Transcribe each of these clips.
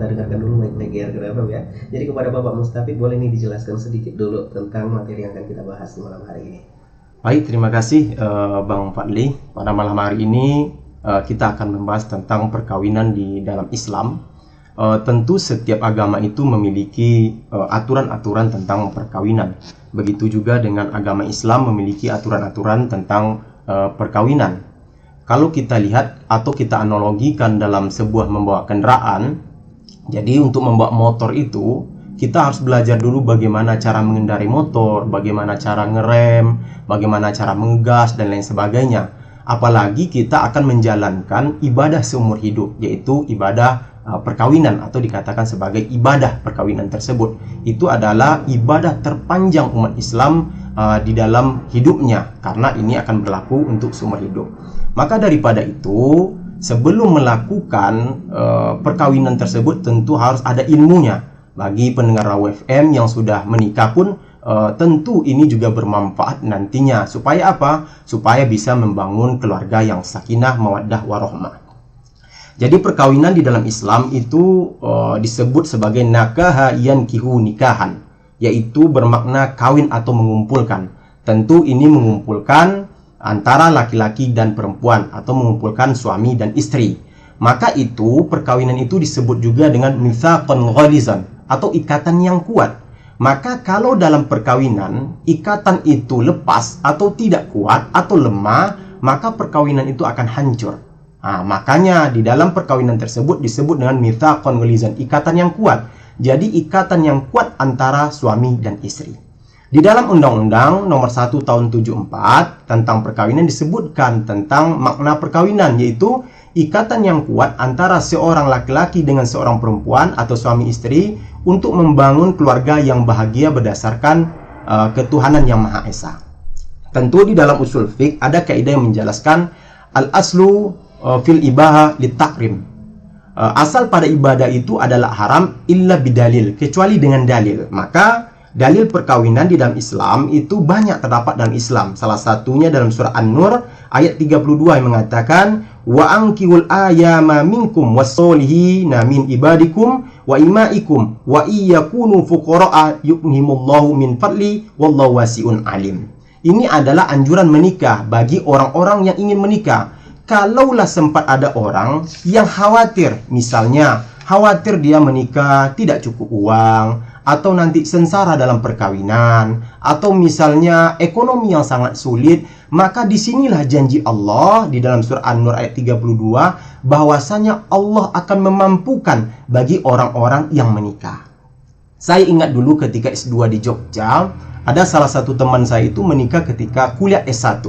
kita dengarkan dulu baik-baik ya, ya. Jadi kepada Bapak Mustafid, boleh nih dijelaskan sedikit dulu tentang materi yang akan kita bahas di malam hari ini. Baik, terima kasih Bang Fadli. Pada malam hari ini kita akan membahas tentang perkawinan di dalam Islam. Tentu setiap agama itu memiliki aturan-aturan tentang perkawinan. Begitu juga dengan agama Islam memiliki aturan-aturan tentang perkawinan. Kalau kita lihat atau kita analogikan dalam sebuah membawa kendaraan, jadi untuk membawa motor itu kita harus belajar dulu bagaimana cara mengendarai motor, bagaimana cara ngerem, bagaimana cara mengegas dan lain sebagainya. Apalagi kita akan menjalankan ibadah seumur hidup, yaitu ibadah perkawinan atau dikatakan sebagai ibadah perkawinan tersebut. Itu adalah ibadah terpanjang umat Islam di dalam hidupnya, karena ini akan berlaku untuk seumur hidup. Maka daripada itu, sebelum melakukan perkawinan tersebut tentu harus ada ilmunya. Bagi pendengar Raw FM yang sudah menikah pun tentu ini juga bermanfaat nantinya. Supaya apa? Supaya bisa membangun keluarga yang sakinah, mawaddah, warahmah. Jadi perkawinan di dalam Islam itu disebut sebagai nakaha yankihu nikahan, yaitu bermakna kawin atau mengumpulkan. Tentu ini mengumpulkan antara laki-laki dan perempuan atau mengumpulkan suami dan istri. Maka itu perkawinan itu disebut juga dengan mitsaqan ghalizan atau ikatan yang kuat. Maka kalau dalam perkawinan ikatan itu lepas atau tidak kuat atau lemah, maka perkawinan itu akan hancur. Makanya di dalam perkawinan tersebut disebut dengan mitsaqan ghalizan, ikatan yang kuat. Jadi ikatan yang kuat antara suami dan istri. Di dalam Undang-Undang Nomor 1 Tahun 74 tentang perkawinan disebutkan tentang makna perkawinan, yaitu ikatan yang kuat antara seorang laki-laki dengan seorang perempuan atau suami istri untuk membangun keluarga yang bahagia berdasarkan ketuhanan yang Maha Esa. Tentu di dalam usul fiqh ada kaidah yang menjelaskan al-aslu fil ibaha litakrim. Asal pada ibadah itu adalah haram illa bidalil, kecuali dengan dalil. Maka dalil perkawinan di dalam Islam itu banyak terdapat dalam Islam. Salah satunya dalam surah An-Nur ayat 32 yang mengatakan wa ankihul ayama minkum wassolihina min ibadikum wa imaikum wa iyakunu fuqara'a yughnihimullahu min fadli wallahu wasi'un alim. Ini adalah anjuran menikah bagi orang-orang yang ingin menikah. Kalaulah sempat ada orang yang khawatir, misalnya khawatir dia menikah tidak cukup uang, atau nanti sengsara dalam perkawinan, atau misalnya ekonomi yang sangat sulit, maka disinilah janji Allah di dalam surah An-Nur ayat 32 bahwasanya Allah akan memampukan bagi orang-orang yang menikah. Saya ingat dulu ketika S2 di Jogja, ada salah satu teman saya itu menikah ketika kuliah S1,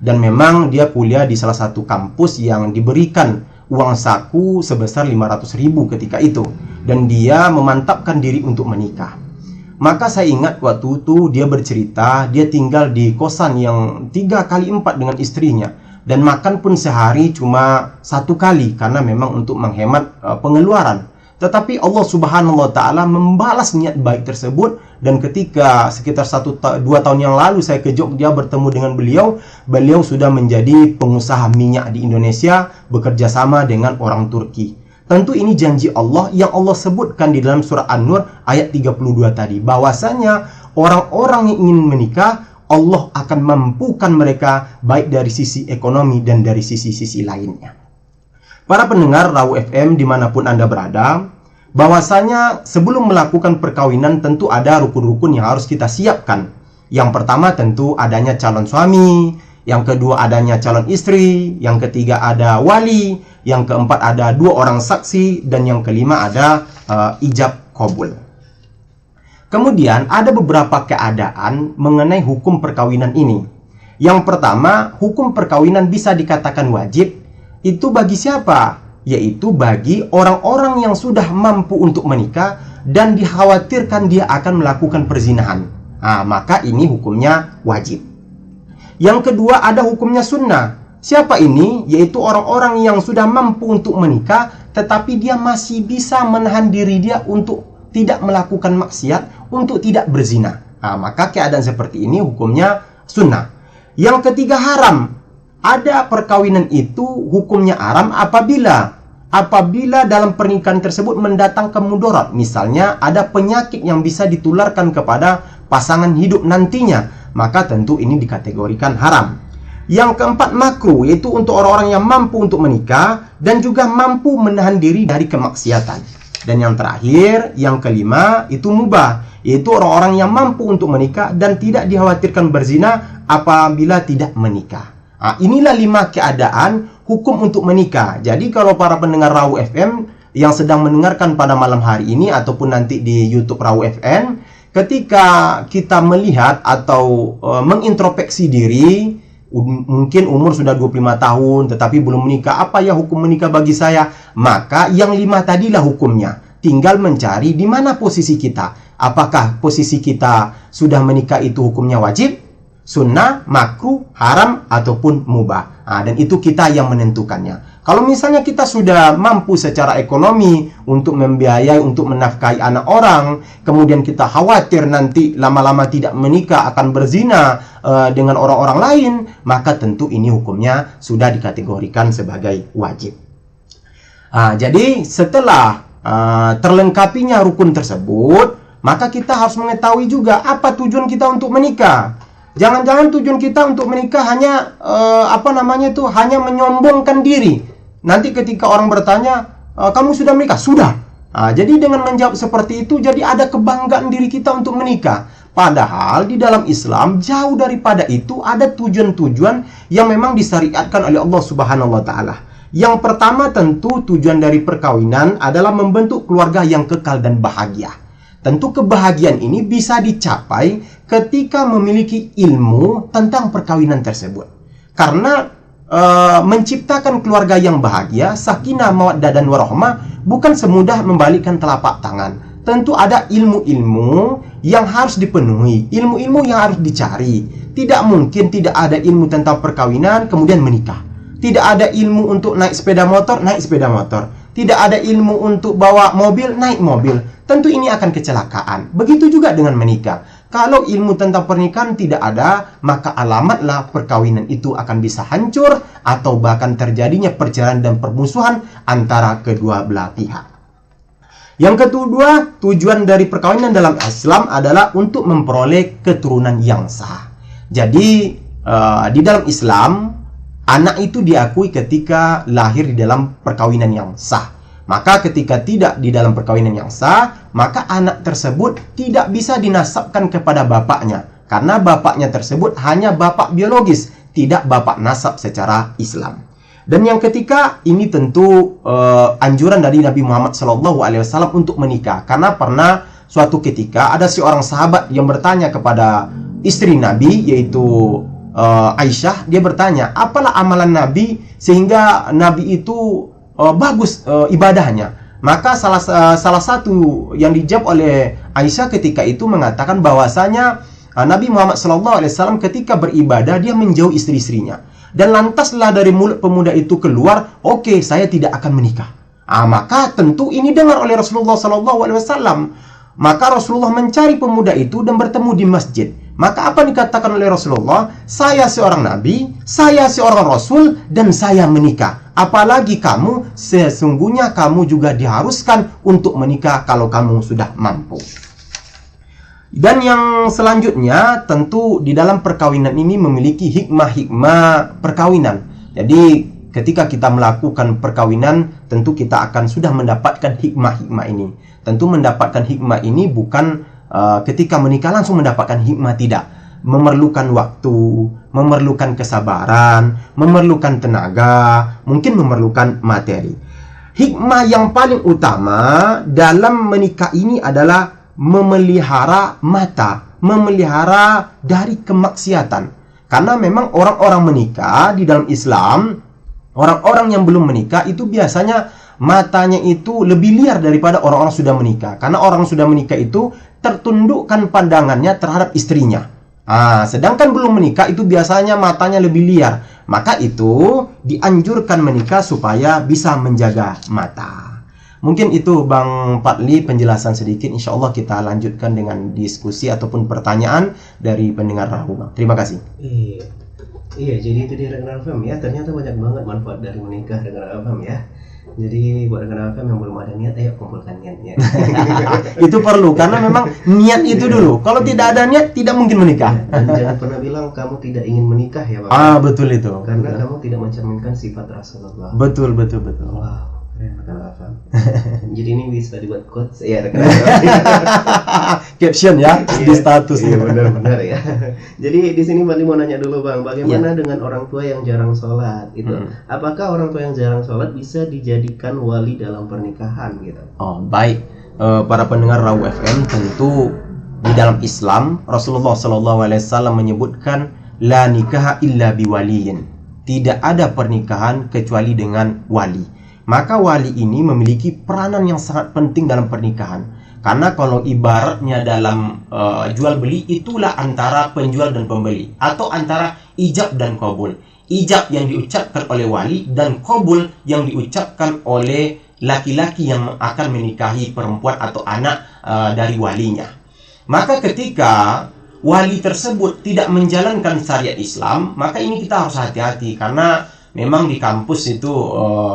dan memang dia kuliah di salah satu kampus yang diberikan uang saku sebesar 500.000 ketika itu, dan dia memantapkan diri untuk menikah. Maka saya ingat waktu itu dia bercerita dia tinggal di kosan yang 3x4 dengan istrinya, dan makan pun sehari cuma 1 kali karena memang untuk menghemat pengeluaran. Tetapi Allah Subhanahu wa Ta'ala membalas niat baik tersebut, dan ketika sekitar 1-2 tahun yang lalu saya ke Jogja bertemu dengan beliau sudah menjadi pengusaha minyak di Indonesia, bekerja sama dengan orang Turki. Tentu ini janji Allah yang Allah sebutkan di dalam surah An-Nur ayat 32 tadi, bahwasanya orang-orang yang ingin menikah Allah akan mampukan mereka baik dari sisi ekonomi dan dari sisi-sisi lainnya. Para pendengar Raw FM dimanapun Anda berada, bahwasanya sebelum melakukan perkawinan tentu ada rukun-rukun yang harus kita siapkan. Yang pertama tentu adanya calon suami, yang kedua adanya calon istri, yang ketiga ada wali, yang keempat ada 2 orang saksi, dan yang kelima ada ijab qabul. Kemudian ada beberapa keadaan mengenai hukum perkawinan ini. Yang pertama, hukum perkawinan bisa dikatakan wajib. Itu bagi siapa? Yaitu bagi orang-orang yang sudah mampu untuk menikah dan dikhawatirkan dia akan melakukan perzinahan. Maka ini hukumnya wajib. Yang kedua ada hukumnya sunnah. Siapa ini? Yaitu orang-orang yang sudah mampu untuk menikah, tetapi dia masih bisa menahan diri dia untuk tidak melakukan maksiat, untuk tidak berzina. Maka keadaan seperti ini hukumnya sunnah. Yang ketiga haram. Ada perkawinan itu hukumnya haram apabila apabila dalam pernikahan tersebut mendatangkan mudarat. Misalnya ada penyakit yang bisa ditularkan kepada pasangan hidup nantinya, maka tentu ini dikategorikan haram. Yang keempat, makruh, yaitu untuk orang-orang yang mampu untuk menikah dan juga mampu menahan diri dari kemaksiatan. Dan yang terakhir, yang kelima, itu mubah, yaitu orang-orang yang mampu untuk menikah dan tidak dikhawatirkan berzina apabila tidak menikah. Inilah 5 keadaan hukum untuk menikah. Jadi kalau para pendengar Rawu FM yang sedang mendengarkan pada malam hari ini ataupun nanti di YouTube Rawu FM, ketika kita melihat atau mengintrospeksi diri, mungkin umur sudah 25 tahun tetapi belum menikah, apa ya hukum menikah bagi saya? Maka yang 5 tadilah hukumnya. Tinggal mencari di mana posisi kita. Apakah posisi kita sudah menikah itu hukumnya wajib, sunnah, makruh, haram, ataupun mubah. Dan itu kita yang menentukannya. Kalau misalnya kita sudah mampu secara ekonomi untuk membiayai, untuk menafkahi anak orang, kemudian kita khawatir nanti lama-lama tidak menikah akan berzina dengan orang-orang lain, maka tentu ini hukumnya sudah dikategorikan sebagai wajib. Jadi setelah terlengkapinya rukun tersebut, maka kita harus mengetahui juga apa tujuan kita untuk menikah. Jangan-jangan tujuan kita untuk menikah hanya hanya menyombongkan diri. Nanti ketika orang bertanya, kamu sudah menikah? Sudah. Jadi dengan menjawab seperti itu, jadi ada kebanggaan diri kita untuk menikah. Padahal di dalam Islam jauh daripada itu, ada tujuan-tujuan yang memang disyariatkan oleh Allah Subhanahu wa taala. Yang pertama tentu tujuan dari perkawinan adalah membentuk keluarga yang kekal dan bahagia. Tentu kebahagiaan ini bisa dicapai ketika memiliki ilmu tentang perkawinan tersebut. Karena menciptakan keluarga yang bahagia, sakinah, mawaddah dan warahmah bukan semudah membalikkan telapak tangan. Tentu ada ilmu-ilmu yang harus dipenuhi, ilmu-ilmu yang harus dicari. Tidak mungkin tidak ada ilmu tentang perkawinan kemudian menikah. Tidak ada ilmu untuk naik sepeda motor, naik sepeda motor. Tidak ada ilmu untuk bawa mobil, naik mobil. Tentu ini akan kecelakaan. Begitu juga dengan menikah. Kalau ilmu tentang pernikahan tidak ada, maka alamatlah perkawinan itu akan bisa hancur atau bahkan terjadinya perceraian dan permusuhan antara kedua belah pihak. Yang kedua, tujuan dari perkawinan dalam Islam adalah untuk memperoleh keturunan yang sah. Jadi, di dalam Islam, anak itu diakui ketika lahir di dalam perkawinan yang sah. Maka ketika tidak di dalam perkawinan yang sah, maka anak tersebut tidak bisa dinasabkan kepada bapaknya. Karena bapaknya tersebut hanya bapak biologis, tidak bapak nasab secara Islam. Dan yang ketiga, ini tentu anjuran dari Nabi Muhammad SAW untuk menikah. Karena pernah suatu ketika ada seorang sahabat yang bertanya kepada istri Nabi, yaitu Aisyah. Dia bertanya, apalah amalan Nabi sehingga Nabi itu bagus ibadahnya. Maka salah satu yang dijawab oleh Aisyah ketika itu mengatakan bahwasanya Nabi Muhammad SAW ketika beribadah dia menjauh istri-istrinya. Dan lantaslah dari mulut pemuda itu keluar, oke, saya tidak akan menikah. Maka tentu ini dengar oleh Rasulullah SAW. Maka Rasulullah mencari pemuda itu dan bertemu di masjid. Maka apa dikatakan oleh Rasulullah? Saya seorang nabi, saya seorang rasul, dan saya menikah. Apalagi kamu, sesungguhnya kamu juga diharuskan untuk menikah kalau kamu sudah mampu. Dan yang selanjutnya, tentu di dalam perkawinan ini memiliki hikmah-hikmah perkawinan. Jadi ketika kita melakukan perkawinan, tentu kita akan sudah mendapatkan hikmah-hikmah ini. Tentu mendapatkan hikmah ini bukan ketika menikah langsung mendapatkan hikmah, tidak. Memerlukan waktu, memerlukan kesabaran, memerlukan tenaga, mungkin memerlukan materi. Hikmah yang paling utama dalam menikah ini adalah memelihara mata, memelihara dari kemaksiatan. Karena memang orang-orang menikah di dalam Islam, orang-orang yang belum menikah itu biasanya matanya itu lebih liar daripada orang-orang sudah menikah. Karena orang sudah menikah itu tertundukkan pandangannya terhadap istrinya. Sedangkan belum menikah itu biasanya matanya lebih liar. Maka itu dianjurkan menikah supaya bisa menjaga mata. Mungkin itu Bang Fadli penjelasan sedikit. Insya Allah kita lanjutkan dengan diskusi ataupun pertanyaan dari pendengar Rahu. Terima kasih. Iya, jadi itu dia Rengar FM ya. Ternyata banyak banget manfaat dari menikah Rengar FM ya. Jadi buat rekan FM yang belum ada niat, ayo kumpulkan niatnya. Itu perlu karena memang niat itu dulu. Kalau tidak ada niat tidak mungkin menikah. Dan jangan pernah bilang kamu tidak ingin menikah ya Pak. Betul itu. Karena betul. kamu tidak mencerminkan sifat Rasulullah. Betul. Wow, keren rekan FM. Jadi ini bisa dibuat quotes ya rekan FM. Caption ya di status. Iya benar ya. Jadi di sini Pak mau nanya dulu Bang, bagaimana dengan orang tua yang jarang sholat itu? Apakah orang tua yang jarang sholat bisa dijadikan wali dalam pernikahan gitu? Oh baik, para pendengar Raw FM, tentu di dalam Islam Rasulullah SAW menyebutkan la nikaha illa biwaliyin. Tidak ada pernikahan kecuali dengan wali. Maka wali ini memiliki peranan yang sangat penting dalam pernikahan. Karena kalau ibaratnya dalam jual beli, itulah antara penjual dan pembeli, atau antara ijab dan qabul. Ijab yang diucapkan oleh wali dan qabul yang diucapkan oleh laki-laki yang akan menikahi perempuan atau anak dari walinya. Maka ketika wali tersebut tidak menjalankan syariat Islam, maka ini kita harus hati-hati. Karena memang di kampus itu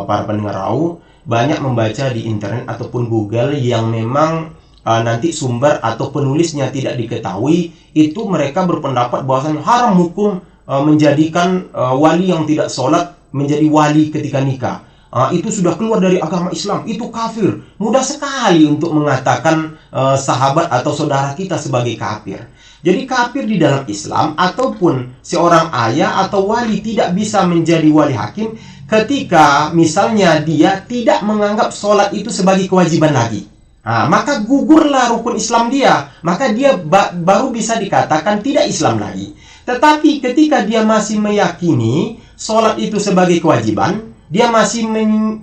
para pendengar Raw banyak membaca di internet ataupun Google yang memang nanti sumber atau penulisnya tidak diketahui, itu mereka berpendapat bahwasanya haram hukum menjadikan wali yang tidak sholat menjadi wali ketika nikah. Itu sudah keluar dari agama Islam, itu kafir. Mudah sekali untuk mengatakan sahabat atau saudara kita sebagai kafir. Jadi kafir di dalam Islam ataupun seorang ayah atau wali tidak bisa menjadi wali hakim ketika misalnya dia tidak menganggap sholat itu sebagai kewajiban lagi. Maka gugurlah rukun Islam dia. Maka dia baru bisa dikatakan tidak Islam lagi. Tetapi ketika dia masih meyakini sholat itu sebagai kewajiban, dia masih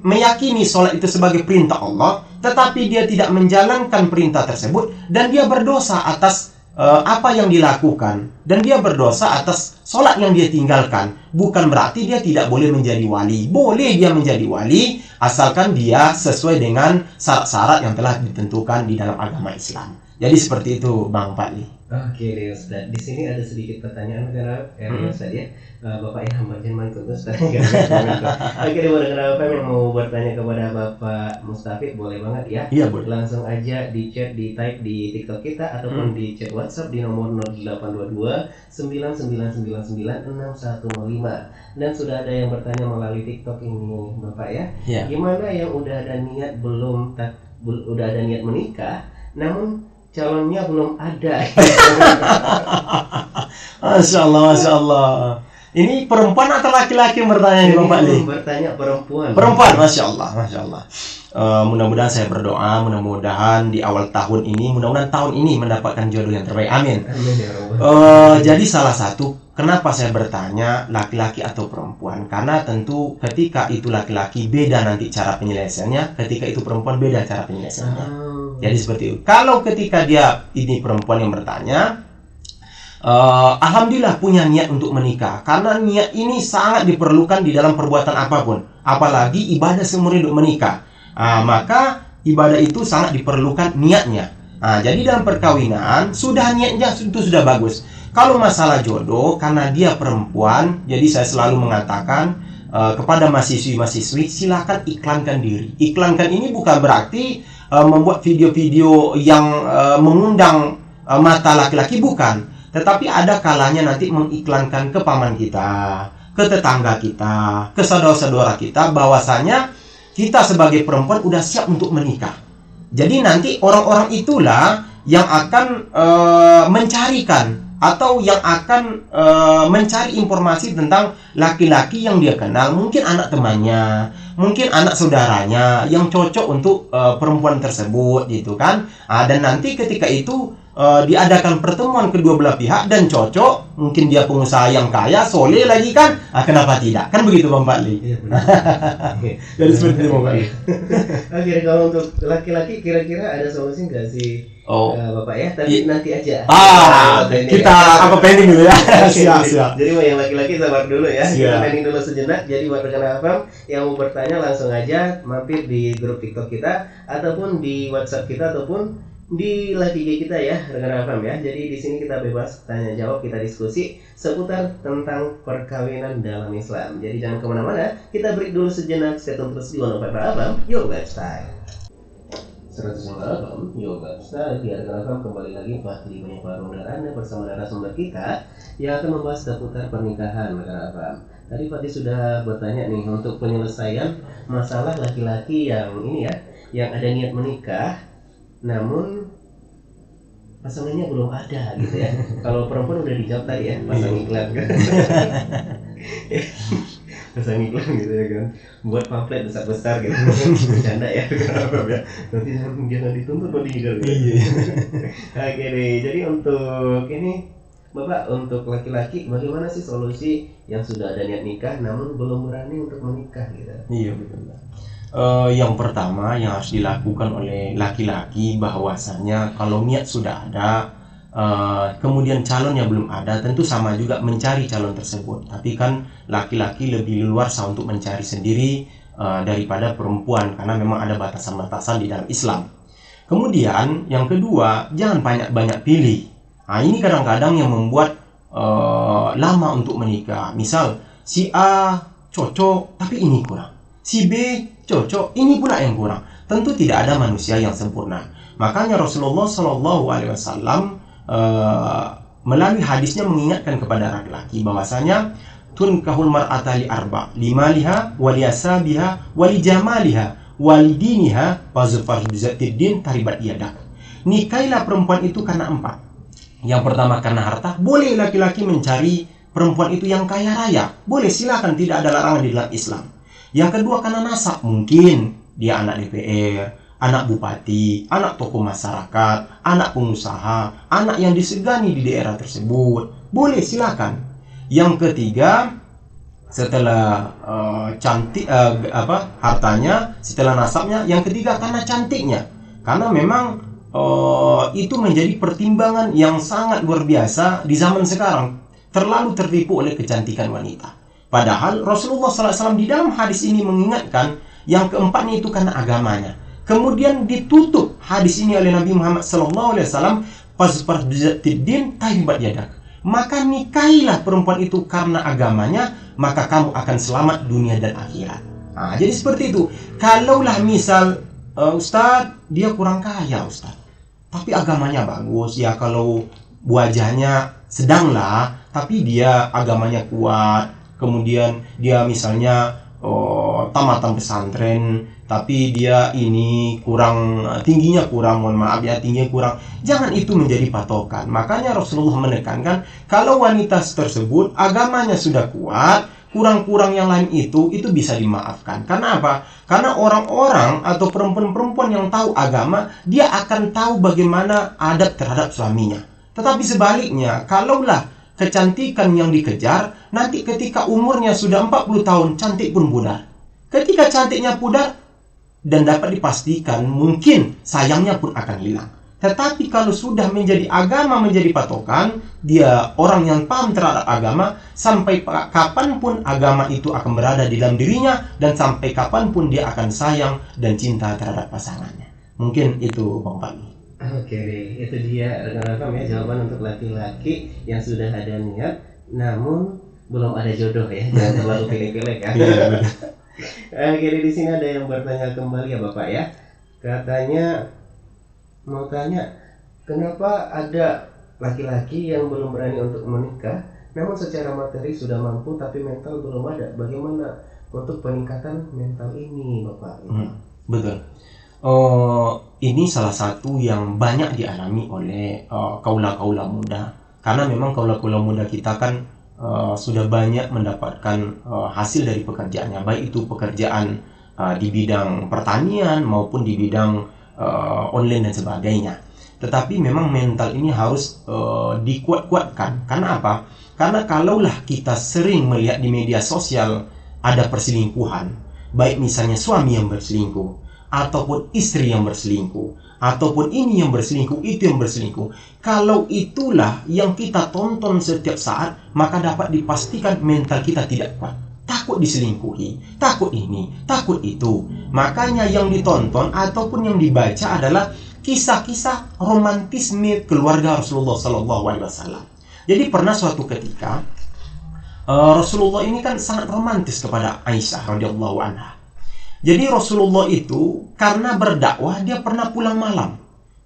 meyakini sholat itu sebagai perintah Allah, tetapi dia tidak menjalankan perintah tersebut, dan dia berdosa atas apa yang dilakukan, dan dia berdosa atas sholat yang dia tinggalkan. Bukan berarti dia tidak boleh menjadi wali. Boleh dia menjadi wali, asalkan dia sesuai dengan syarat-syarat yang telah ditentukan di dalam agama Islam. Jadi seperti itu Bang Fadli. Oke deh Ustaz, di sini ada sedikit pertanyaan karena Ustaz ya, Bapak yang hamba jangan main Ustaz. Oke deh, buat apa yang mau bertanya kepada Bapak Mustafid boleh banget ya. Iya boleh. Langsung aja di chat, di type di TikTok kita ataupun di chat WhatsApp di nomor 0822 9999 6105. Dan sudah ada yang bertanya melalui TikTok ini Bapak ya. Gimana yang udah ada niat udah ada niat menikah, namun calonnya belum ada. Masya Allah. Ini perempuan atau laki-laki yang bertanya nih Bang Fadli? Bertanya perempuan. Perempuan, Masya Allah. Mudah-mudahan saya berdoa, mudah-mudahan di awal tahun ini, mudah-mudahan tahun ini mendapatkan jodoh yang terbaik. Amin. Amin ya Rabbal. Jadi salah satu kenapa saya bertanya laki-laki atau perempuan? Karena tentu ketika itu laki-laki beda nanti cara penyelesaiannya, ketika itu perempuan beda cara penyelesaiannya. Jadi seperti itu. Kalau ketika dia ini perempuan yang bertanya, alhamdulillah punya niat untuk menikah. Karena niat ini sangat diperlukan di dalam perbuatan apapun. Apalagi ibadah seumur hidup menikah. Maka ibadah itu sangat diperlukan niatnya. Jadi dalam perkawinan sudah niatnya itu sudah bagus. Kalau masalah jodoh, karena dia perempuan, jadi saya selalu mengatakan kepada mahasiswi-mahasiswi, silakan iklankan diri. Iklankan ini bukan berarti membuat video-video yang mengundang mata laki-laki, bukan. Tetapi ada kalanya nanti mengiklankan ke paman kita, ke tetangga kita, ke saudara-saudara kita, bahwasanya kita sebagai perempuan udah siap untuk menikah. Jadi nanti orang-orang itulah yang akan mencarikan atau yang akan mencari informasi tentang laki-laki yang dia kenal, mungkin anak temannya, mungkin anak saudaranya yang cocok untuk perempuan tersebut gitu kan. Dan nanti ketika itu diadakan pertemuan kedua belah pihak dan cocok, mungkin dia pengusaha yang kaya, soleh lagi kan, kenapa tidak? Kan begitu Bang Fadli. Iya benar. Jadi seperti itu Bang Fadli. Oke, kalau untuk laki-laki kira-kira ada solusi nggak sih Bapak ya? Tapi nanti aja. Kita apa pending dulu ya. Siap. Jadi yang laki-laki sabar dulu ya. Siap. Kita pending dulu sejenak. Jadi buat rekan FM yang mau bertanya langsung aja mampir di grup TikTok kita ataupun di WhatsApp kita ataupun di live IG kita ya, rekan Afam ya. Jadi di sini kita bebas tanya jawab, kita diskusi seputar tentang perkawinan dalam Islam. Jadi jangan kemana-mana, kita break dulu sejenak. Stay tune terus di 105 Afam, Your Lifestyle. 105 Afam, Your Lifestyle. Di rekan Afam kembali lagi Fahli Banyak Warung dan Anda bersama narasumber kita yang akan membahas seputar pernikahan, rekan Afam. Tadi Fatih sudah bertanya nih untuk penyelesaian masalah laki-laki yang ini ya, yang ada niat menikah namun pasangannya belum ada gitu ya. Kalau perempuan udah dijawab tadi ya, pasang iklan kan. Pasang iklan gitu ya kan, buat pamflet besar-besar gitu. Bercanda ya, nanti jangan dituntut nanti juga. Oke deh, jadi untuk ini Bapak, untuk laki-laki bagaimana sih solusi yang sudah ada niat nikah namun belum berani untuk menikah gitu? Iya betul. Yang pertama yang harus dilakukan oleh laki-laki bahwasanya kalau niat sudah ada, kemudian calonnya belum ada, tentu sama juga mencari calon tersebut. Tapi kan laki-laki lebih luas untuk mencari sendiri daripada perempuan karena memang ada batasan-batasan di dalam Islam. Kemudian yang kedua, jangan banyak-banyak pilih. Nah, ini kadang-kadang yang membuat lama untuk menikah. Misal si A cocok tapi ini kurang, si B cocok ini pula yang kurang. Tentu tidak ada manusia yang sempurna. Makanya Rasulullah SAW melalui hadisnya mengingatkan kepada laki-laki bahwasanya tunkahul mar'ata li arba, limaliha waliyasabiha walijamaliha walidiniha wazfar bizatiddin taribat yadak. Nikailah perempuan itu karena 4. Yang pertama karena harta, boleh laki-laki mencari perempuan itu yang kaya raya, boleh, silakan, tidak ada larangan di dalam Islam. Yang kedua karena nasab, mungkin dia anak DPR, anak bupati, anak tokoh masyarakat, anak pengusaha, anak yang disegani di daerah tersebut, boleh, silakan. Yang ketiga setelah cantik hartanya, setelah nasabnya, yang ketiga karena cantiknya, karena memang itu menjadi pertimbangan yang sangat luar biasa di zaman sekarang. Terlalu tertipu oleh kecantikan wanita. Padahal Rasulullah SAW di dalam hadis ini mengingatkan yang keempatnya itu karena agamanya. Kemudian ditutup hadis ini oleh Nabi Muhammad SAW, fasfar bizatiddin taribat yadak. Maka nikahilah perempuan itu karena agamanya, maka kamu akan selamat dunia dan akhirat. Nah, jadi seperti itu. Kalaulah misal Ustadz, dia kurang kaya Ustadz, tapi agamanya bagus ya, kalau wajahnya sedanglah, tapi dia agamanya kuat, kemudian dia misalnya tamatan pesantren, tapi dia ini kurang, tingginya kurang, mohon maaf ya, tingginya kurang, jangan itu menjadi patokan. Makanya Rasulullah menekankan kalau wanita tersebut agamanya sudah kuat, kurang-kurang yang lain itu bisa dimaafkan. Karena apa? Karena orang-orang atau perempuan-perempuan yang tahu agama, dia akan tahu bagaimana adab terhadap suaminya. Tetapi sebaliknya, kalaulah kecantikan yang dikejar, nanti ketika umurnya sudah 40 tahun, cantik pun pudar. Ketika cantiknya pudar, dan dapat dipastikan mungkin sayangnya pun akan hilang. Tetapi kalau sudah menjadi agama menjadi patokan, dia orang yang paham terhadap agama, sampai kapanpun agama itu akan berada di dalam dirinya, dan sampai kapanpun dia akan sayang dan cinta terhadap pasangannya. Mungkin itu Bang Fahli. Oke deh, itu dia rekan-rekan ya, jawaban untuk laki-laki yang sudah ada niat namun belum ada jodoh ya. Jangan terlalu pilih-pilih kan. Oke, di sini ada yang bertanya kembali ya Bapak ya. Katanya mau tanya, kenapa ada laki-laki yang belum berani untuk menikah namun secara materi sudah mampu tapi mental belum ada? Bagaimana untuk peningkatan mental ini Bapak? Betul. Ini salah satu yang banyak dialami oleh kaula-kaula muda, karena memang kaula-kaula muda kita kan sudah banyak mendapatkan hasil dari pekerjaannya, baik itu pekerjaan di bidang pertanian maupun di bidang online dan sebagainya. Tetapi memang mental ini harus dikuat-kuatkan. Karena apa? Karena kalaulah kita sering melihat di media sosial ada perselingkuhan, baik misalnya suami yang berselingkuh, ataupun istri yang berselingkuh, ataupun ini yang berselingkuh, itu yang berselingkuh. Kalau itulah yang kita tonton setiap saat, maka dapat dipastikan mental kita tidak kuat. Takut diselingkuhi, takut ini, takut itu. Makanya yang ditonton ataupun yang dibaca adalah kisah-kisah romantisme keluarga Rasulullah Sallallahu Alaihi Wasallam. Jadi pernah suatu ketika Rasulullah ini kan sangat romantis kepada Aisyah radhiyallahu anha. Jadi Rasulullah itu karena berdakwah dia pernah pulang malam.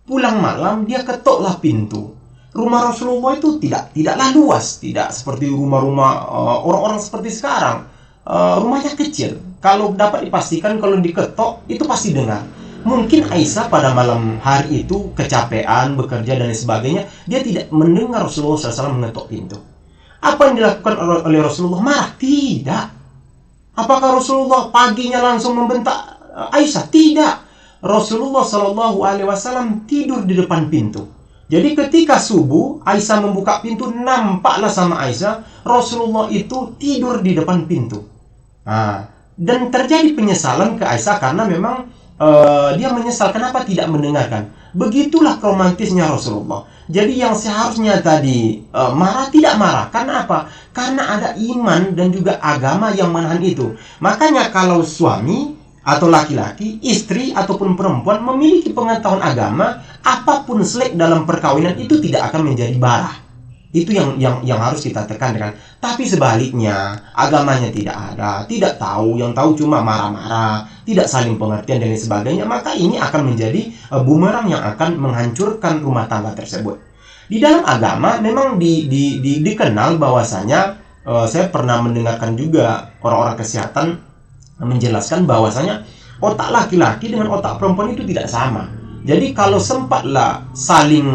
Pulang malam dia ketoklah pintu. Rumah Rasulullah itu tidaklah luas, tidak seperti rumah-rumah orang-orang seperti sekarang. Rumahnya kecil. Kalau dapat dipastikan kalau diketok itu pasti dengar. Mungkin Aisyah pada malam hari itu kecapean, bekerja dan sebagainya, dia tidak mendengar Rasulullah SAW mengetok pintu. Apa yang dilakukan oleh Rasulullah? Marah? Tidak. Apakah Rasulullah paginya langsung membentak Aisyah? Tidak. Rasulullah Shallallahu Alaihi Wasallam tidur di depan pintu. Jadi ketika subuh Aisyah membuka pintu, nampaklah sama Aisyah Rasulullah itu tidur di depan pintu. Dan terjadi penyesalan ke Aisyah karena memang dia menyesal kenapa tidak mendengarkan. Begitulah romantisnya Rasulullah. Jadi yang seharusnya tadi marah tidak marah. Karena apa? Karena ada iman dan juga agama yang menahan itu. Makanya kalau suami atau laki-laki, istri ataupun perempuan memiliki pengetahuan agama, apapun selek dalam perkawinan itu tidak akan menjadi bara. Itu yang harus kita tekankan. Tapi sebaliknya, agamanya tidak ada, tidak tahu, yang tahu cuma marah-marah, tidak saling pengertian dan lain sebagainya, maka ini akan menjadi bumerang yang akan menghancurkan rumah tangga tersebut. Di dalam agama memang dikenal bahwasanya saya pernah mendengarkan juga orang-orang kesehatan menjelaskan bahwasanya otak laki-laki dengan otak perempuan itu tidak sama. Jadi kalau sempatlah saling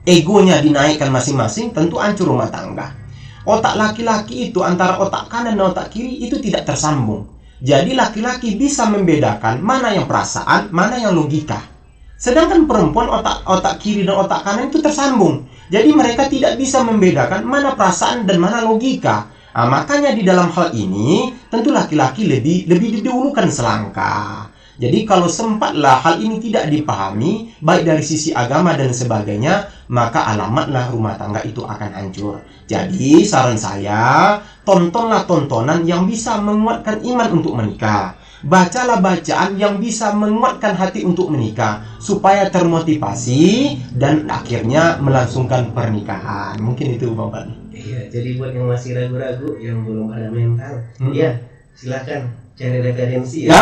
egonya dinaikkan masing-masing, tentu hancur rumah tangga. Otak laki-laki itu antara otak kanan dan otak kiri itu tidak tersambung. Jadi laki-laki bisa membedakan mana yang perasaan, mana yang logika. Sedangkan perempuan otak kiri dan otak kanan itu tersambung. Jadi mereka tidak bisa membedakan mana perasaan dan mana logika. Makanya di dalam hal ini tentu laki-laki lebih didahulukan selangkah. Jadi kalau sempatlah hal ini tidak dipahami, baik dari sisi agama dan sebagainya, maka alamatlah rumah tangga itu akan hancur. Jadi saran saya, tontonlah tontonan yang bisa menguatkan iman untuk menikah. Bacalah bacaan yang bisa menguatkan hati untuk menikah, supaya termotivasi dan akhirnya melangsungkan pernikahan. Mungkin itu Bang Fadli. Iya, jadi buat yang masih ragu-ragu, yang belum ada mental, ya silakan cari referensi ya.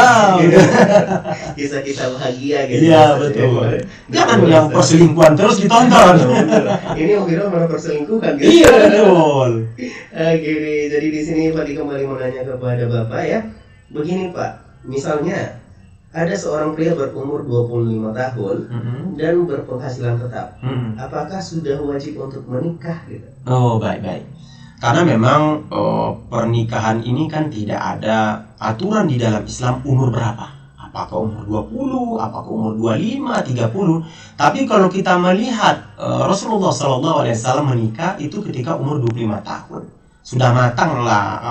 Kisah-kisah bahagia gitu. Iya, betul. Jangan yang perselingkuhan terus ditonton. Ini Om malah perselingkuhan gitu. Iya, betul. Gini, jadi di sini Pak kembali menanya kepada Bapak ya. Begini Pak, misalnya ada seorang pria berumur 25 tahun dan berpenghasilan tetap. Apakah sudah wajib untuk menikah gitu? Oh, baik-baik. Karena memang pernikahan ini kan tidak ada aturan di dalam Islam umur berapa. Apakah umur 20, apakah umur 25, 30. Tapi kalau kita melihat Rasulullah SAW menikah itu ketika umur 25 tahun. Sudah matanglah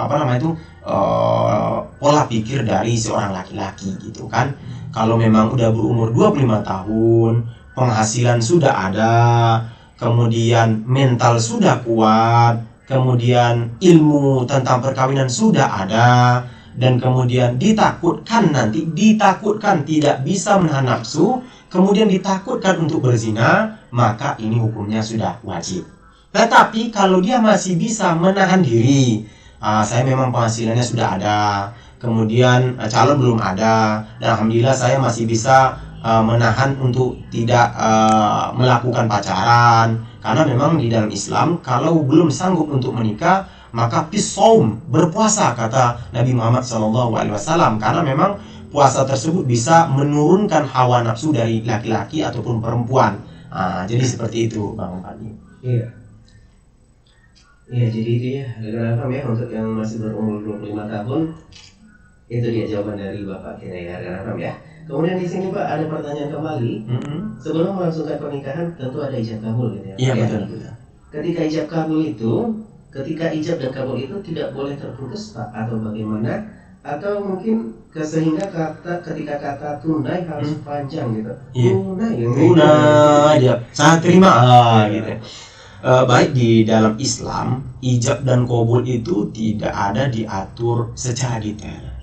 pola pikir dari seorang laki-laki gitu kan. Kalau memang udah berumur 25 tahun, penghasilan sudah ada, kemudian mental sudah kuat, kemudian ilmu tentang perkawinan sudah ada, dan kemudian ditakutkan tidak bisa menahan nafsu, kemudian ditakutkan untuk berzina, maka ini hukumnya sudah wajib. Tetapi kalau dia masih bisa menahan diri, saya memang penghasilannya sudah ada, kemudian calon belum ada, dan alhamdulillah saya masih bisa menahan untuk tidak melakukan pacaran. Karena memang di dalam Islam kalau belum sanggup untuk menikah, maka pisaum, berpuasa kata Nabi Muhammad SAW. Karena memang puasa tersebut bisa menurunkan hawa nafsu dari laki-laki ataupun perempuan. Jadi seperti itu Bang Fadli. Iya. Iya, jadi dia kenapa ya untuk yang masih berumur 25 tahun itu dia jawaban dari Bapak kita ya, kenapa ya. Kemudian di sini Pak ada pertanyaan kembali. Sebelum melangsungkan pernikahan tentu ada ijab kabul gitu ya. Iya, betul. Ketika ijab dan kabul itu tidak boleh terputus Pak, atau bagaimana? Atau mungkin sehingga ketika kata tunai harus panjang gitu. Iya. Tunai ya. Saya terima gitu. Baik di dalam Islam, ijab dan kabul itu tidak ada diatur secara detail.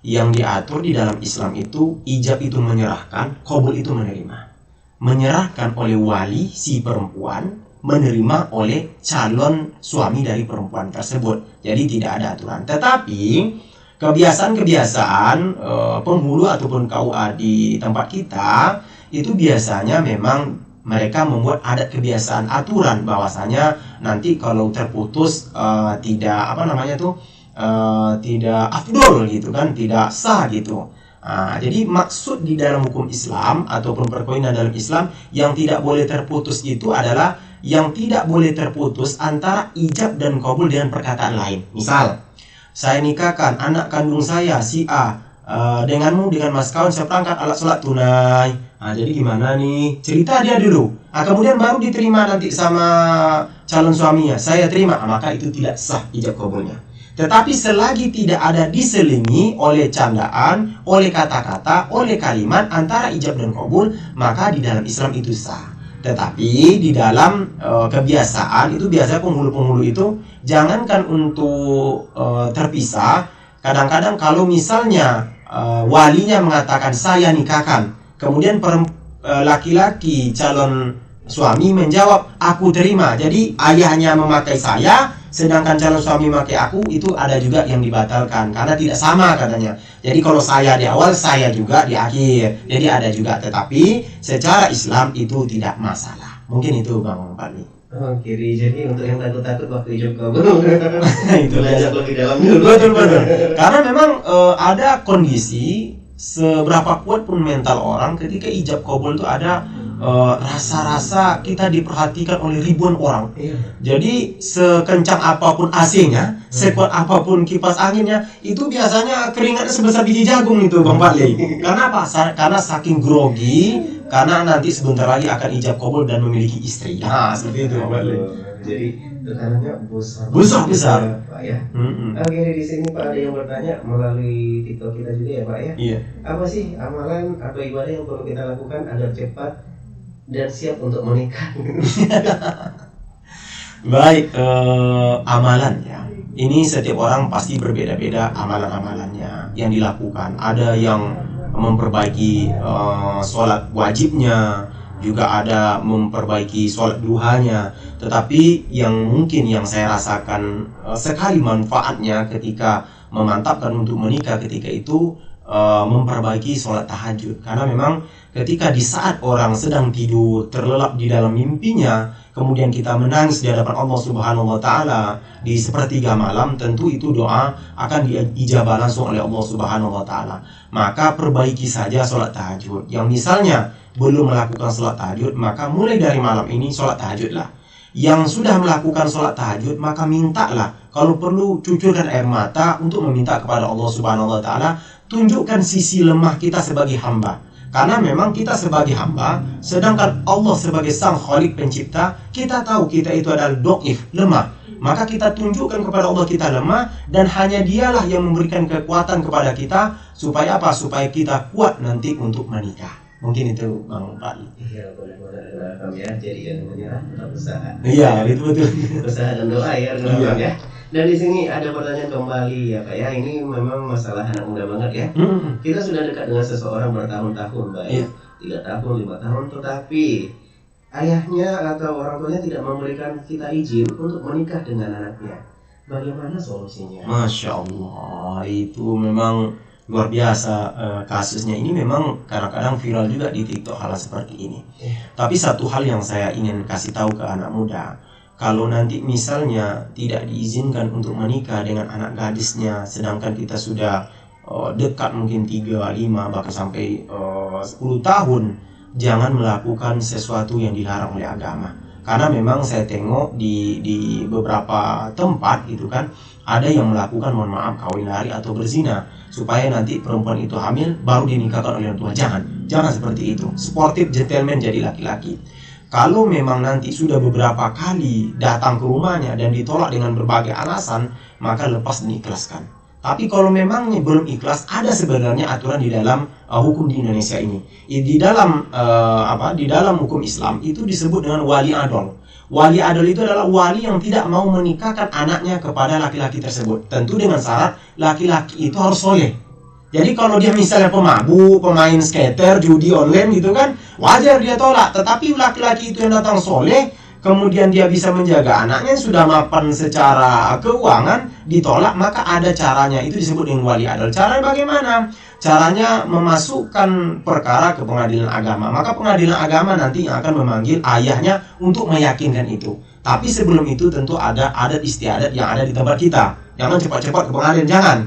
Yang diatur di dalam Islam itu ijab itu menyerahkan, qabul itu menerima. menyerahkan oleh wali si perempuan menerima oleh calon suami dari perempuan tersebut. Jadi tidak ada aturan. Tetapi kebiasaan-kebiasaan penghulu ataupun KUA di tempat kita itu biasanya memang mereka membuat adat kebiasaan aturan bahwasanya nanti kalau terputus tidak tidak afdol gitu kan, tidak sah gitu. Jadi maksud di dalam hukum Islam ataupun perkawinan dalam Islam yang tidak boleh terputus itu adalah yang tidak boleh terputus antara ijab dan qabul dengan perkataan lain. Misal, saya nikahkan anak kandung saya si A denganmu dengan mas kawin seperangkat alat sholat tunai. Jadi gimana nih? Cerita dia dulu. Kemudian baru diterima nanti sama calon suaminya. Saya terima, maka itu tidak sah ijab qabulnya. Tetapi selagi tidak ada diselingi oleh candaan, oleh kata-kata, oleh kalimat antara ijab dan qabul, maka di dalam Islam itu sah. Tetapi di dalam kebiasaan itu biasanya penghulu-penghulu itu jangankan untuk terpisah. Kadang-kadang kalau misalnya walinya mengatakan saya nikahkan, kemudian laki-laki calon suami menjawab aku terima. Jadi ayahnya memakai saya, sedangkan calon suami memakai aku, itu ada juga yang dibatalkan karena tidak sama katanya. Jadi kalau saya di awal, saya juga di akhir. Jadi ada juga, tetapi secara Islam itu tidak masalah. Mungkin itu Bang Fadli. Kiri. Jadi untuk yang takut-takut waktu ijab qabul itu belajar lebih dalam dulu. Betul. Karena memang ada kondisi seberapa kuat pun mental orang ketika ijab qabul itu ada rasa-rasa kita diperhatikan oleh ribuan orang. Jadi sekencang apapun AC-nya, sekuat apapun kipas anginnya, itu biasanya keringatnya sebesar biji jagung itu Bang Fadli. Karena apa? Karena saking grogi, karena nanti sebentar lagi akan ijab qabul dan memiliki istri. Seperti itu Bang Fadli. Jadi tekanannya besar Pak ya. Oke, di sini Pak ada yang bertanya melalui TikTok kita juga ya Pak ya. Iya. Apa sih amalan atau ibadah yang perlu kita lakukan agar cepat dan siap untuk menikah? Baik, amalan ya. Ini setiap orang pasti berbeda-beda amalan-amalannya yang dilakukan. Ada yang memperbaiki sholat wajibnya, juga ada memperbaiki sholat duhanya. Tetapi yang mungkin yang saya rasakan sekali manfaatnya ketika memantapkan untuk menikah ketika itu memperbaiki sholat tahajud. Karena memang ketika di saat orang sedang tidur terlelap di dalam mimpinya, kemudian kita menangis di hadapan Allah Subhanahu wa taala di sepertiga malam, tentu itu doa akan diijabah langsung oleh Allah Subhanahu wa taala. Maka perbaiki saja sholat tahajud. Yang misalnya belum melakukan sholat tahajud, maka mulai dari malam ini sholat tahajudlah. Yang sudah melakukan sholat tahajud, maka mintalah, kalau perlu cucurkan air mata untuk meminta kepada Allah Subhanahu wa taala, tunjukkan sisi lemah kita sebagai hamba. Karena memang kita sebagai hamba, sedangkan Allah sebagai sang Khalik pencipta, kita tahu kita itu adalah dhaif, lemah. Maka kita tunjukkan kepada Allah kita lemah, dan hanya dialah yang memberikan kekuatan kepada kita. Supaya apa? Supaya kita kuat nanti untuk menikah. Mungkin itu Bang Fadli. Iya, boleh ya. Jadi yang menyerah tetap usaha. Iya, itu betul. Usaha dan doa ya, ya. Dan di sini ada pertanyaan kembali ya Pak ya. Ini memang masalah anak muda banget ya. Kita sudah dekat dengan seseorang bertahun-tahun, baik 3 tahun, 5 tahun, tetapi ayahnya atau orang tuanya tidak memberikan kita izin untuk menikah dengan anaknya. Bagaimana solusinya? Masya Allah, itu memang luar biasa kasusnya. Ini memang kadang-kadang viral juga di TikTok hal seperti ini. Tapi satu hal yang saya ingin kasih tahu ke anak muda, kalau nanti misalnya tidak diizinkan untuk menikah dengan anak gadisnya, sedangkan kita sudah dekat mungkin 3, 5, bahkan sampai 10 tahun, jangan melakukan sesuatu yang dilarang oleh agama. Karena memang saya tengok di beberapa tempat itu kan, ada yang melakukan, mohon maaf, kawin lari atau berzina, supaya nanti perempuan itu hamil baru dinikahkan oleh orang tua. Jangan seperti itu. Sportif gentleman jadi laki-laki. Kalau memang nanti sudah beberapa kali datang ke rumahnya dan ditolak dengan berbagai alasan, maka lepas dan ikhlaskan. Tapi kalau memangnya belum ikhlas, ada sebenarnya aturan di dalam hukum di Indonesia ini. Di dalam hukum Islam itu disebut dengan wali adol. Wali adol itu adalah wali yang tidak mau menikahkan anaknya kepada laki-laki tersebut. Tentu dengan syarat laki-laki itu harus soleh. Jadi kalau dia misalnya pemabuk, pemain skater, judi online gitu kan, wajar dia tolak. Tetapi laki-laki itu yang datang soleh, kemudian dia bisa menjaga anaknya, sudah mapan secara keuangan, ditolak, maka ada caranya. Itu disebut dengan wali adal. Caranya bagaimana? Caranya memasukkan perkara ke pengadilan agama. Maka pengadilan agama nanti yang akan memanggil ayahnya untuk meyakinkan itu. Tapi sebelum itu tentu ada adat istiadat yang ada di tempat kita. Jangan cepat-cepat ke pengadilan, jangan.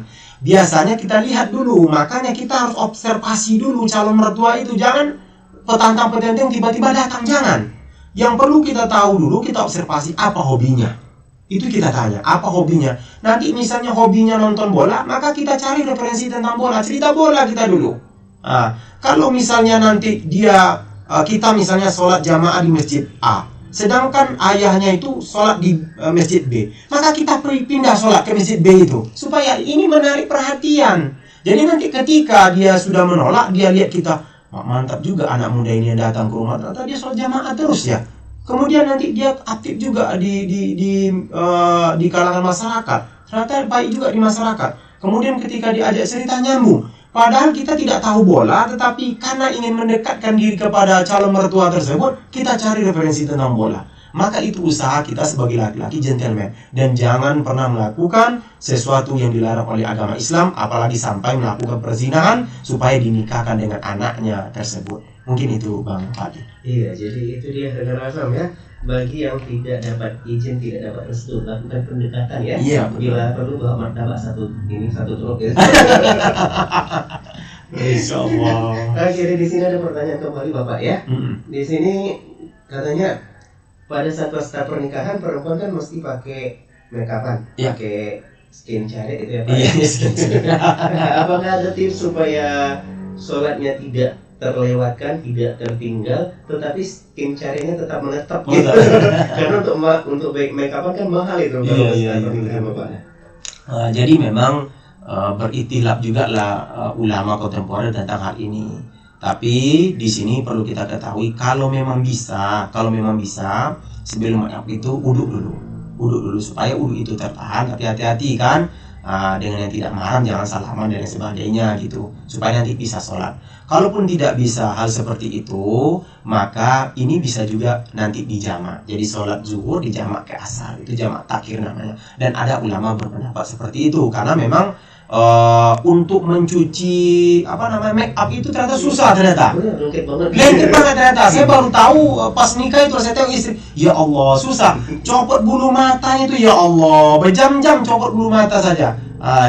Biasanya kita lihat dulu, makanya kita harus observasi dulu calon mertua itu. Jangan petantang-petenteng tiba-tiba datang, jangan. Yang perlu kita tahu dulu, kita observasi apa hobinya. Itu kita tanya, apa hobinya. Nanti misalnya hobinya nonton bola, maka kita cari referensi tentang bola, cerita bola kita dulu. Nah, kalau misalnya nanti kita misalnya sholat jamaah di masjid A, sedangkan ayahnya itu sholat di masjid B, maka kita pindah sholat ke masjid B itu, supaya ini menarik perhatian. Jadi nanti ketika dia sudah menolak, dia lihat kita, mantap juga anak muda ini yang datang ke rumah, ternyata dia sholat jamaah terus ya. Kemudian nanti dia aktif juga di kalangan masyarakat, ternyata baik juga di masyarakat. Kemudian ketika diajak cerita nyambung. Padahal kita tidak tahu bola, tetapi karena ingin mendekatkan diri kepada calon mertua tersebut, kita cari referensi tentang bola. Maka itu usaha kita sebagai laki-laki gentleman. Dan jangan pernah melakukan sesuatu yang dilarang oleh agama Islam, apalagi sampai melakukan perzinahan, supaya dinikahkan dengan anaknya tersebut. Mungkin itu Bang Fadli. Iya, jadi itu dia rekan Azam ya. Bagi yang tidak dapat izin, tidak dapat restu, lakukan pendekatan ya. Iya, bila perlu bawa martabak satu truk ya. Insyaallah. Jadi di sini ada pertanyaan kembali Bapak ya. Di sini katanya pada saat pesta pernikahan perempuan kan mesti pakai make upan, pakai skin care itu ya Pak. Iya, skin care. Apakah ada tips supaya sholatnya tidak terlewatkan, tidak tertinggal, tetapi skin care-nya tetap menetap gitu. Karena untuk make up kan mahal itu kalau pernikahan Bapak. Jadi memang beritilaf juga lah ulama kontemporer tentang hal ini. Tapi di sini perlu kita ketahui, kalau memang bisa sebelum make up itu uduk dulu supaya uduk itu tertahan. Tapi hati-hati kan. Dengan yang tidak mahram jangan salaman dan sebagainya gitu, supaya nanti bisa sholat. Kalaupun tidak bisa hal seperti itu, maka ini bisa juga nanti dijamak. Jadi sholat zuhur dijamak ke asar, itu jamak takhir namanya. Dan ada ulama berpendapat seperti itu karena memang untuk mencuci make up itu ternyata susah ternyata. Lengket banget ternyata. Saya baru tahu pas nikah itu, saya tengok istri, ya Allah susah. Copot bulu matanya itu, ya Allah berjam-jam copot bulu mata saja.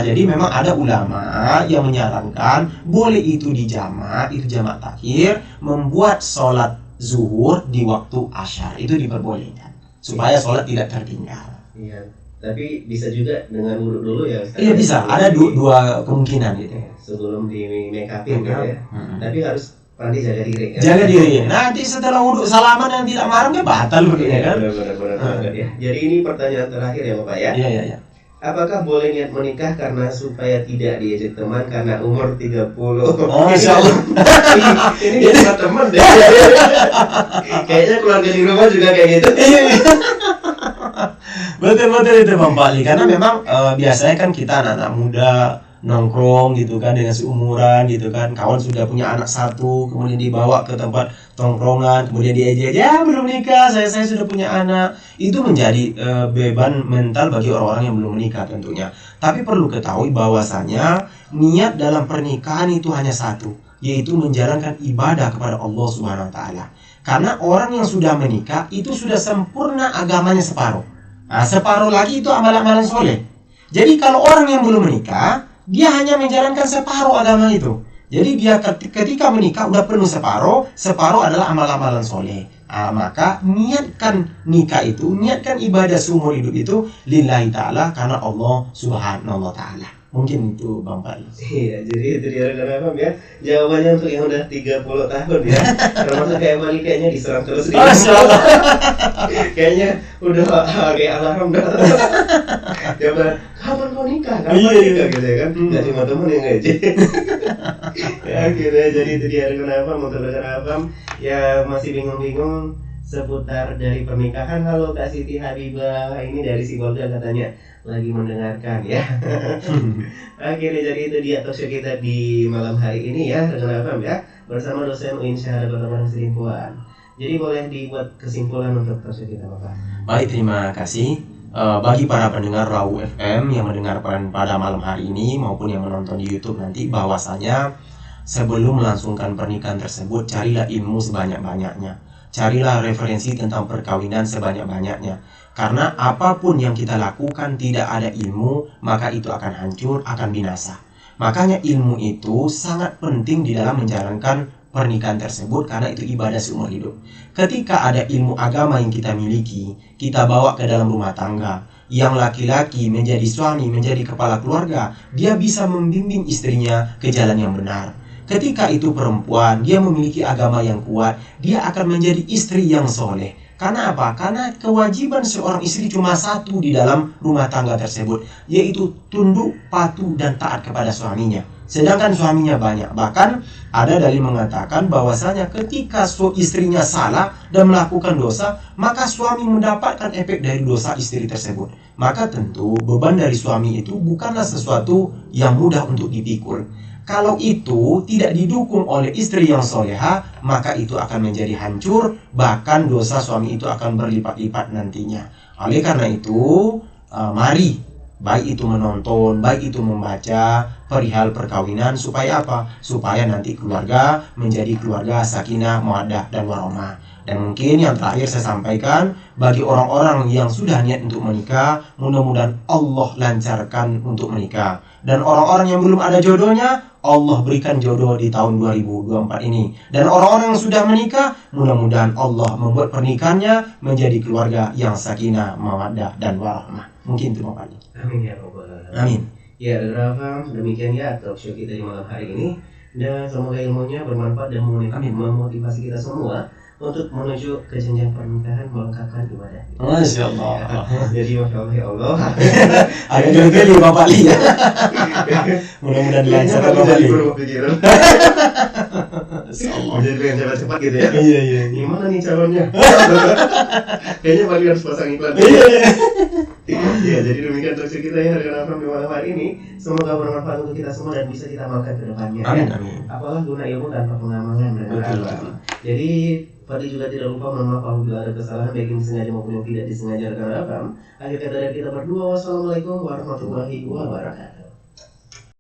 Jadi memang ada ulama yang menyarankan boleh itu dijamak, itu jamak takhir, membuat sholat zuhur di waktu asyar itu diperbolehkan supaya sholat tidak tertinggal. Iya. Tapi bisa juga dengan wudhu dulu ya Ustaz. Iya bisa, ada dua kemungkinan gitu. Sebelum di make upin gitu ya. Tapi harus pandai jaga diri. Jaga diri. Nanti setelah wudhu salaman yang tidak mahram kan batal ya kan. Benar. Ya. Jadi ini pertanyaan terakhir ya Bapak ya. Iya. Apakah boleh niat menikah karena supaya tidak diajak teman karena umur 30? Oh, insyaallah. Ini sama teman deh. Kayaknya keluarga di rumah juga kayak gitu. Betul itu Bang Fadli, karena memang biasanya kan kita anak-anak muda nongkrong gitu kan dengan seumuran gitu kan, kawan sudah punya anak satu, kemudian dibawa ke tempat tongkrongan, kemudian diajak, ya belum nikah, saya sudah punya anak. Itu menjadi beban mental bagi orang-orang yang belum menikah tentunya. Tapi perlu ketahui bahwasanya niat dalam pernikahan itu hanya satu, yaitu menjalankan ibadah kepada Allah Subhanahu wa taala. Karena orang yang sudah menikah itu sudah sempurna agamanya separuh. Separuh lagi itu amal-amalan soleh. Jadi kalau orang yang belum menikah, dia hanya menjalankan separuh agama itu. Jadi dia ketika menikah udah penuh separuh adalah amal-amalan soleh. Maka niatkan nikah itu, niatkan ibadah seumur hidup itu lillahi ta'ala, karena Allah Subhanahu wa ta'ala. Mungkin itu Bang Fadli. Iya, jadi itu dia rekan-rekan ya. Jawabannya untuk yang udah 30 tahun ya. Termasuk kayak Mali kayaknya diserang terus. Masyaallah. Kayaknya udah kayak alarm dah. Jawaban, kapan kau nikah? Iya. Gitu ya kan. Enggak cuma temen yang ngejek. Ya gitu ya. Jadi itu dia rekan-rekan, untuk rekan-rekan ya masih bingung-bingung seputar dari pernikahan. Halo Kak Siti Habibah, ini dari Sibolga katanya lagi mendengarkan ya. Oke deh, jadi itu dia talkshow kita di malam hari ini ya, rekan FM ya, bersama dosen UIN Syahada Kota Bandung Selingkuhan. Jadi boleh dibuat kesimpulan untuk talkshow kita Bapak. Baik, terima kasih. Bagi para pendengar Rawu FM yang mendengarkan pada malam hari ini maupun yang menonton di YouTube nanti, bahwasanya sebelum melangsungkan pernikahan tersebut, carilah ilmu sebanyak-banyaknya. Carilah referensi tentang perkawinan sebanyak-banyaknya. Karena apapun yang kita lakukan tidak ada ilmu, maka itu akan hancur, akan binasa. Makanya ilmu itu sangat penting di dalam menjalankan pernikahan tersebut, karena itu ibadah seumur hidup. Ketika ada ilmu agama yang kita miliki, kita bawa ke dalam rumah tangga. Yang laki-laki menjadi suami, menjadi kepala keluarga, dia bisa membimbing istrinya ke jalan yang benar. Ketika itu perempuan, dia memiliki agama yang kuat, dia akan menjadi istri yang soleh. Karena apa? Karena kewajiban seorang istri cuma satu di dalam rumah tangga tersebut, yaitu tunduk, patuh, dan taat kepada suaminya. Sedangkan suaminya banyak. Bahkan ada dalil mengatakan bahwasanya ketika istrinya salah dan melakukan dosa, maka suami mendapatkan efek dari dosa istri tersebut. Maka tentu beban dari suami itu bukanlah sesuatu yang mudah untuk dipikul. Kalau itu tidak didukung oleh istri yang soleha, maka itu akan menjadi hancur, bahkan dosa suami itu akan berlipat-lipat nantinya. Oleh karena itu, mari baik itu menonton, baik itu membaca perihal perkawinan, supaya apa? Supaya nanti keluarga menjadi keluarga sakinah, mawaddah, dan warahmah. Dan mungkin yang terakhir saya sampaikan, bagi orang-orang yang sudah niat untuk menikah, mudah-mudahan Allah lancarkan untuk menikah. Dan orang-orang yang belum ada jodohnya, Allah berikan jodoh di tahun 2024 ini. Dan orang-orang yang sudah menikah, mudah-mudahan Allah membuat pernikahannya menjadi keluarga yang sakinah, mawaddah, dan warahmah. Mungkin itu Bapak. Amin ya Rabbal Alamin. Amin. Ya, Rafa, demikian ya talkshow kita di malam hari ini. Dan semoga ilmunya bermanfaat dan memotivasi kita semua untuk menuju ke jenjang pernikahan, melengkapkan ibadah. Masya Allah. Jadi Masya Allah ya Allah. Agak geli Bapak Li. Mudah-mudahan dilancarkan Bapak Li. Jadi pengen cepat-cepat gitu ya. Iya. Gimana nih calonnya? Kayaknya Pak Li harus pasang iklan. Iya, jadi demikian talkshow kita ya rekan FM di malam hari ini. Semoga bermanfaat untuk kita semua dan bisa kita amalkan ke depannya. Amin, ya. amin. Apalah guna ilmu tanpa pengamalan dan Betul. Jadi Fadli juga tidak lupa mohon maaf apabila ada kesalahan baik yang disengaja maupun yang tidak disengaja rekan FM. Akhir kata dari kita berdua, wassalamualaikum warahmatullahi wabarakatuh.